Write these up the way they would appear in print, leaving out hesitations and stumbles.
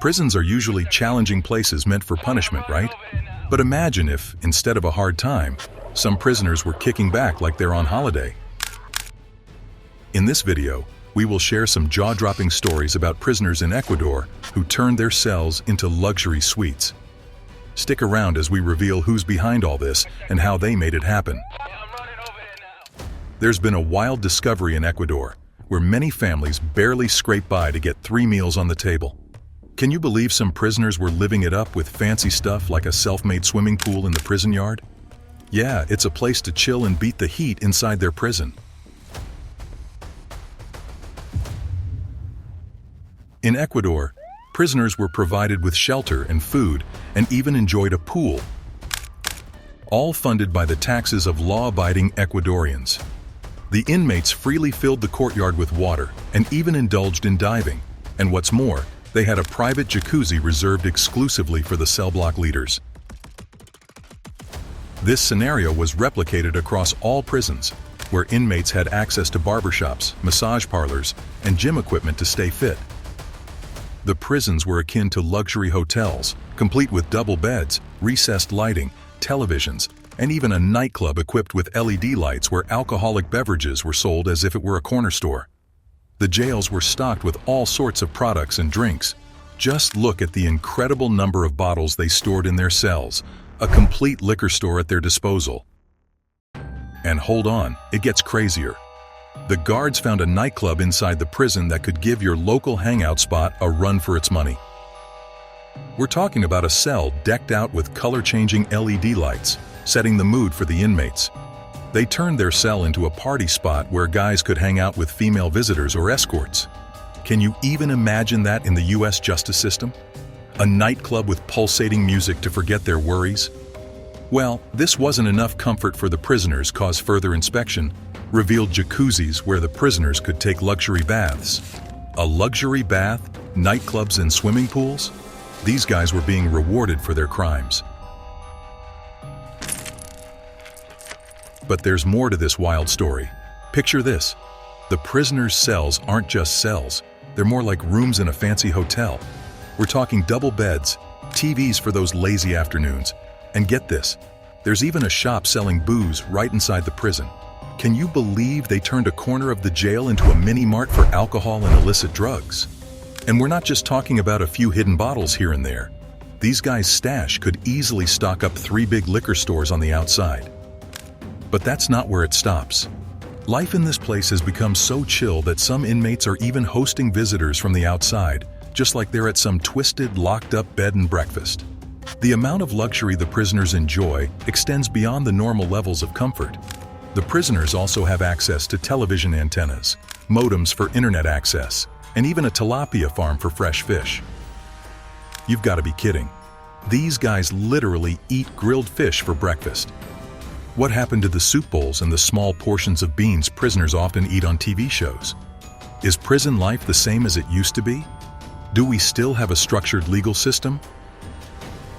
Prisons are usually challenging places meant for punishment, right? But imagine if, instead of a hard time, some prisoners were kicking back like they're on holiday. In this video, we will share some jaw-dropping stories about prisoners in Ecuador who turned their cells into luxury suites. Stick around as we reveal who's behind all this and how they made it happen. There's been a wild discovery in Ecuador, where many families barely scrape by to get 3 meals on the table. Can you believe some prisoners were living it up with fancy stuff like a self-made swimming pool in the prison yard? Yeah, it's a place to chill and beat the heat inside their prison. In Ecuador, prisoners were provided with shelter and food and even enjoyed a pool, all funded by the taxes of law-abiding Ecuadorians. The inmates freely filled the courtyard with water and even indulged in diving, and what's more, they had a private jacuzzi reserved exclusively for the cell block leaders. This scenario was replicated across all prisons, where inmates had access to barbershops, massage parlors, and gym equipment to stay fit. The prisons were akin to luxury hotels, complete with double beds, recessed lighting, televisions, and even a nightclub equipped with LED lights where alcoholic beverages were sold as if it were a corner store. The jails were stocked with all sorts of products and drinks. Just look at the incredible number of bottles they stored in their cells, a complete liquor store at their disposal. And hold on, it gets crazier. The guards found a nightclub inside the prison that could give your local hangout spot a run for its money. We're talking about a cell decked out with color-changing LED lights, setting the mood for the inmates. They turned their cell into a party spot where guys could hang out with female visitors or escorts. Can you even imagine that in the US justice system? A nightclub with pulsating music to forget their worries? Well, this wasn't enough comfort for the prisoners, cause further inspection revealed jacuzzis where the prisoners could take luxury baths. A luxury bath, nightclubs and swimming pools? These guys were being rewarded for their crimes. But there's more to this wild story. Picture this. The prisoners' cells aren't just cells. They're more like rooms in a fancy hotel. We're talking double beds, TVs for those lazy afternoons. And get this, there's even a shop selling booze right inside the prison. Can you believe they turned a corner of the jail into a mini-mart for alcohol and illicit drugs? And we're not just talking about a few hidden bottles here and there. These guys' stash could easily stock up 3 big liquor stores on the outside. But that's not where it stops. Life in this place has become so chill that some inmates are even hosting visitors from the outside, just like they're at some twisted, locked-up bed and breakfast. The amount of luxury the prisoners enjoy extends beyond the normal levels of comfort. The prisoners also have access to television antennas, modems for internet access, and even a tilapia farm for fresh fish. You've got to be kidding. These guys literally eat grilled fish for breakfast. What happened to the soup bowls and the small portions of beans prisoners often eat on TV shows? Is prison life the same as it used to be? Do we still have a structured legal system?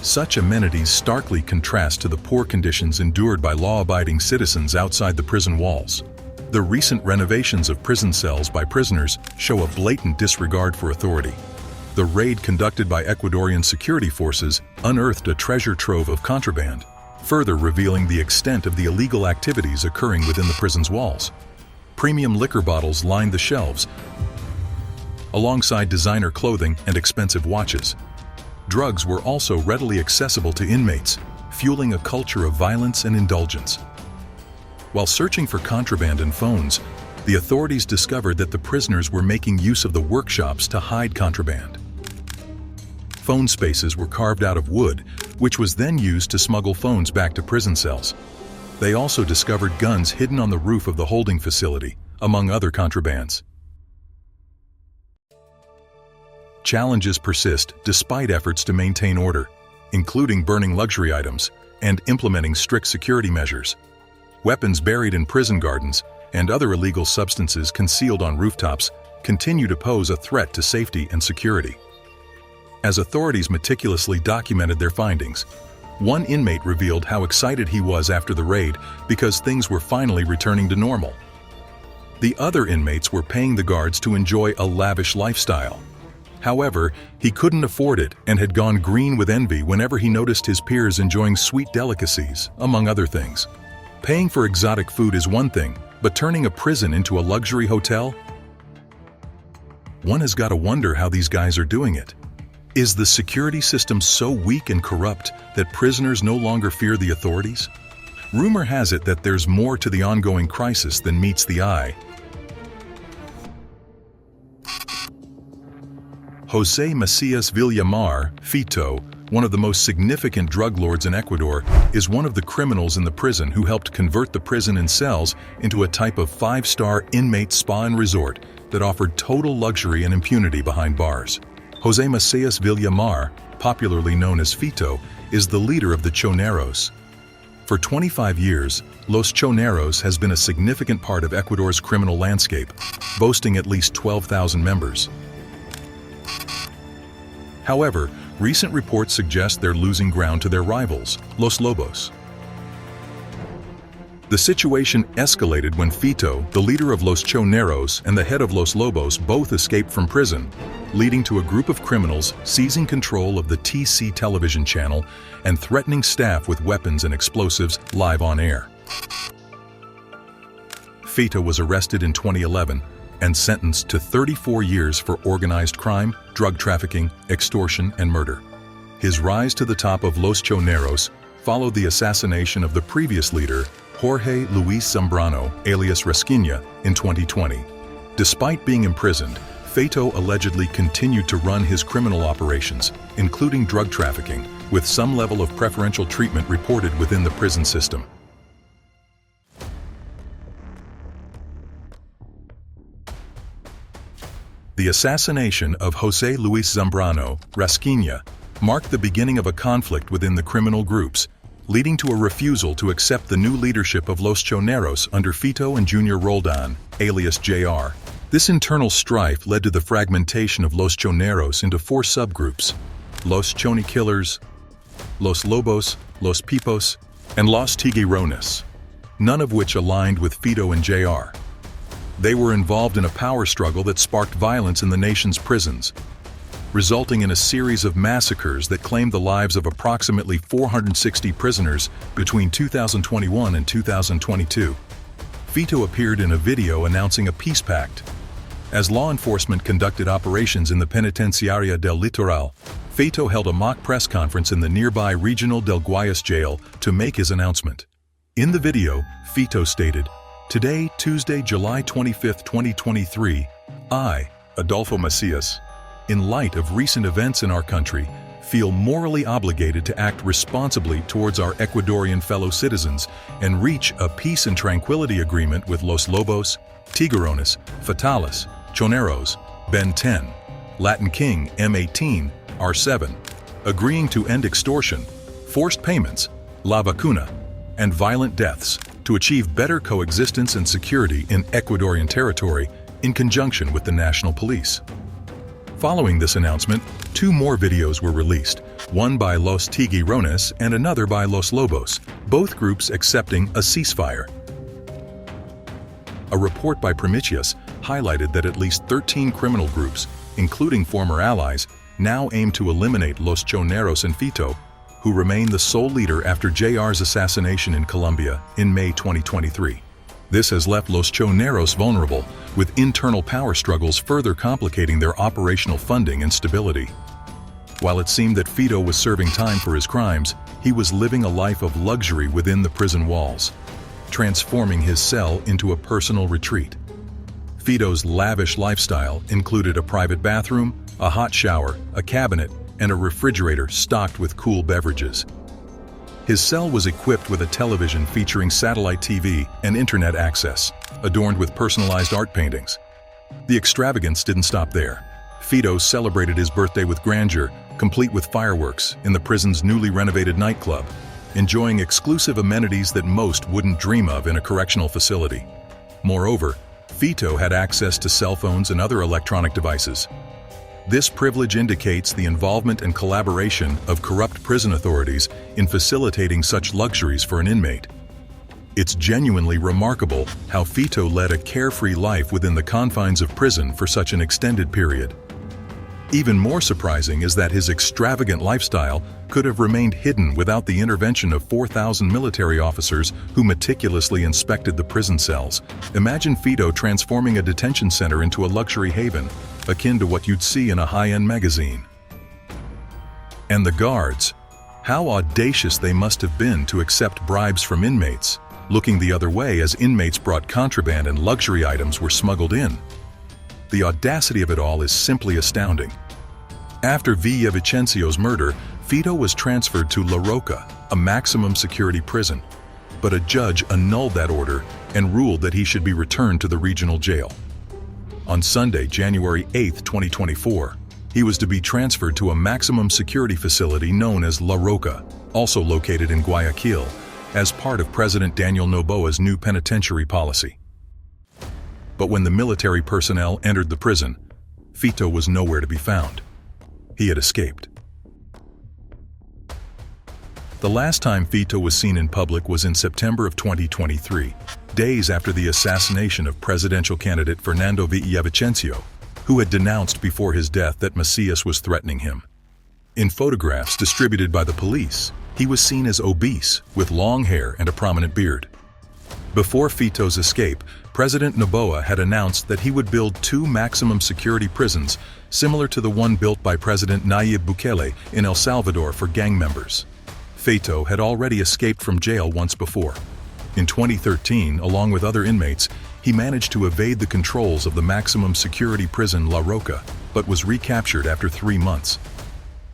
Such amenities starkly contrast to the poor conditions endured by law-abiding citizens outside the prison walls. The recent renovations of prison cells by prisoners show a blatant disregard for authority. The raid conducted by Ecuadorian security forces unearthed a treasure trove of contraband, further revealing the extent of the illegal activities occurring within the prison's walls. Premium liquor bottles lined the shelves, alongside designer clothing and expensive watches. Drugs were also readily accessible to inmates, fueling a culture of violence and indulgence. While searching for contraband and phones, the authorities discovered that the prisoners were making use of the workshops to hide contraband. Phone spaces were carved out of wood, which was then used to smuggle phones back to prison cells. They also discovered guns hidden on the roof of the holding facility, among other contrabands. Challenges persist despite efforts to maintain order, including burning luxury items and implementing strict security measures. Weapons buried in prison gardens and other illegal substances concealed on rooftops continue to pose a threat to safety and security. As authorities meticulously documented their findings, one inmate revealed how excited he was after the raid because things were finally returning to normal. The other inmates were paying the guards to enjoy a lavish lifestyle. However, he couldn't afford it and had gone green with envy whenever he noticed his peers enjoying sweet delicacies, among other things. Paying for exotic food is one thing, but turning a prison into a luxury hotel? One has got to wonder how these guys are doing it. Is the security system so weak and corrupt that prisoners no longer fear the authorities? Rumor has it that there's more to the ongoing crisis than meets the eye. José Macias Villamar, Fito, one of the most significant drug lords in Ecuador, is one of the criminals in the prison who helped convert the prison and cells into a type of 5-star inmate spa and resort that offered total luxury and impunity behind bars. José Macias Villamar, popularly known as Fito, is the leader of the Choneros. For 25 years, Los Choneros has been a significant part of Ecuador's criminal landscape, boasting at least 12,000 members. However, recent reports suggest they're losing ground to their rivals, Los Lobos. The situation escalated when Fito, the leader of Los Choneros and the head of Los Lobos, both escaped from prison, leading to a group of criminals seizing control of the TC television channel and threatening staff with weapons and explosives live on air. Fito was arrested in 2011 and sentenced to 34 years for organized crime, drug trafficking, extortion, and murder. His rise to the top of Los Choneros followed the assassination of the previous leader, Jorge Luis Zambrano, alias Rasquiña, in 2020. Despite being imprisoned, Fito allegedly continued to run his criminal operations, including drug trafficking, with some level of preferential treatment reported within the prison system. The assassination of José Luis Zambrano, Rasquiña, marked the beginning of a conflict within the criminal groups, leading to a refusal to accept the new leadership of Los Choneros under Fito and Junior Roldan, alias JR. This internal strife led to the fragmentation of Los Choneros into 4 subgroups: Los Choni Killers, Los Lobos, Los Pipos, and Los Tiguerones, none of which aligned with Fito and JR. They were involved in a power struggle that sparked violence in the nation's prisons, resulting in a series of massacres that claimed the lives of approximately 460 prisoners between 2021 and 2022. Fito appeared in a video announcing a peace pact. As law enforcement conducted operations in the Penitenciaria del Litoral, Fito held a mock press conference in the nearby Regional del Guayas jail to make his announcement. In the video, Fito stated, "Today, Tuesday, July 25, 2023, I, Adolfo Macias, in light of recent events in our country, feel morally obligated to act responsibly towards our Ecuadorian fellow citizens and reach a peace and tranquility agreement with Los Lobos, Tiguerones, Fatales, Choneros, Ben 10, Latin King M18, R7, agreeing to end extortion, forced payments, la vacuna, and violent deaths to achieve better coexistence and security in Ecuadorian territory in conjunction with the national police." Following this announcement, 2 more videos were released, one by Los Tiguerones and another by Los Lobos, both groups accepting a ceasefire. A report by Primicias highlighted that at least 13 criminal groups, including former allies, now aim to eliminate Los Choneros and Fito, who remain the sole leader after JR's assassination in Colombia in May 2023. This has left Los Choneros vulnerable, with internal power struggles further complicating their operational funding and stability. While it seemed that Fito was serving time for his crimes, he was living a life of luxury within the prison walls, transforming his cell into a personal retreat. Fito's lavish lifestyle included a private bathroom, a hot shower, a cabinet, and a refrigerator stocked with cool beverages. His cell was equipped with a television featuring satellite TV and internet access, adorned with personalized art paintings. The extravagance didn't stop there. Fito celebrated his birthday with grandeur, complete with fireworks, in the prison's newly renovated nightclub, enjoying exclusive amenities that most wouldn't dream of in a correctional facility. Moreover, Fito had access to cell phones and other electronic devices. This privilege indicates the involvement and collaboration of corrupt prison authorities in facilitating such luxuries for an inmate. It's genuinely remarkable how Fito led a carefree life within the confines of prison for such an extended period. Even more surprising is that his extravagant lifestyle could have remained hidden without the intervention of 4,000 military officers who meticulously inspected the prison cells. Imagine Fito transforming a detention center into a luxury haven, akin to what you'd see in a high-end magazine. And the guards, how audacious they must have been to accept bribes from inmates, looking the other way as inmates brought contraband and luxury items were smuggled in. The audacity of it all is simply astounding. After Villavicencio's murder, Fito was transferred to La Roca, a maximum security prison, but a judge annulled that order and ruled that he should be returned to the regional jail. On Sunday, January 8, 2024, he was to be transferred to a maximum security facility known as La Roca, also located in Guayaquil, as part of President Daniel Noboa's new penitentiary policy. But when the military personnel entered the prison, Fito was nowhere to be found. He had escaped. The last time Fito was seen in public was in September of 2023, days after the assassination of presidential candidate Fernando Villavicencio, who had denounced before his death that Macias was threatening him. In photographs distributed by the police, he was seen as obese, with long hair and a prominent beard. Before Fito's escape, President Noboa had announced that he would build 2 maximum security prisons similar to the one built by President Nayib Bukele in El Salvador for gang members. Fito had already escaped from jail once before. In 2013, along with other inmates, he managed to evade the controls of the maximum security prison La Roca, but was recaptured after 3 months.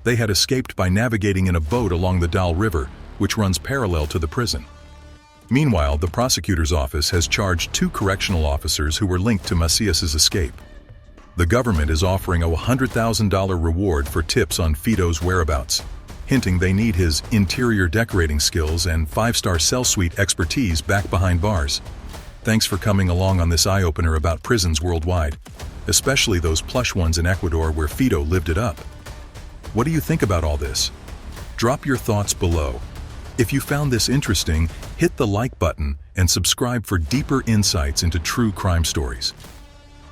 They had escaped by navigating in a boat along the Dal River, which runs parallel to the prison. Meanwhile, the prosecutor's office has charged 2 correctional officers who were linked to Macias's escape. The government is offering a $100,000 reward for tips on Fito's whereabouts, hinting they need his interior decorating skills and 5-star cell suite expertise back behind bars. Thanks for coming along on this eye-opener about prisons worldwide, especially those plush ones in Ecuador where Fito lived it up. What do you think about all this? Drop your thoughts below. If you found this interesting, hit the like button and subscribe for deeper insights into true crime stories.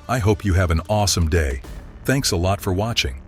I hope you have an awesome day. Thanks a lot for watching.